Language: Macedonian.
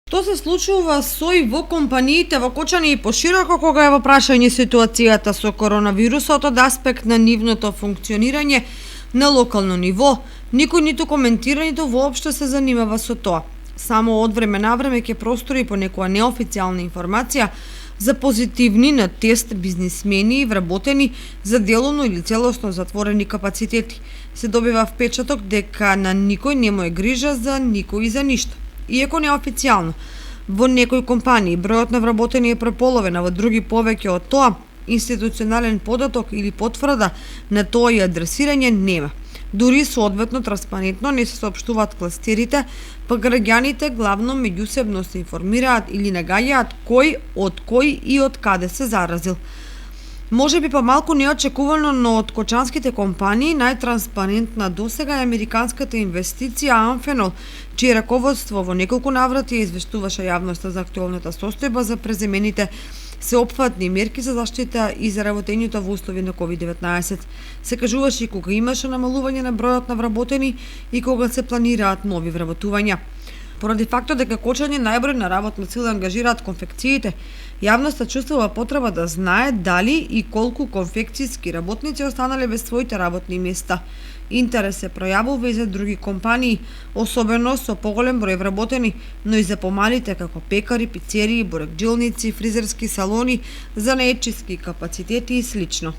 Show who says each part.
Speaker 1: Што се случува со и во компаниите во Кочани и пошироко кога е во прашање ситуацијата со коронавирусот од аспект на нивното функционирање на локално ниво? Никој ниту коментира, ниту воопшто се занимава со тоа. Само од време на време ќе простори по некоја неофицијална информација за позитивни на тест бизнисмени и вработени за делумно или целосно затворени капацитети. Се добива впечаток дека на никој не му е грижа за никој и за ништо. Иако неофицијално, во некои компании бројот на вработени е преполовен, а во други повеќе од тоа, институционален податок или потврда на тоа и адресирање нема. Дури соодветно транспарентно не се соопштуваат кластерите, па граѓаните главно меѓусебно се информираат или нагаѓаат кој од кој и од каде се заразил. Може би помалку неочекувано, но од кочанските компании најтранспарентна досега е американската инвестиција Амфенол, чие раководство во неколку наврати извештуваше јавноста за актуелната состојба за преземените сеопфатни мерки за заштита и за работењето во услови на COVID-19. Се кажуваше и кога имаше намалување на бројот на вработени и кога се планираат нови вработувања. Поради фактот дека Кочани најброј на работна сила ангажираат конфекциите, јавноста чувствува потреба да знае дали и колку конфекцијски работници останале без своите работни места. Интерес се пројавува и за други компании, особено со поголем број вработени, но и за помалите како пекари, пицерии, бурекджилници, фризерски салони, занаетчиски капацитети и слично.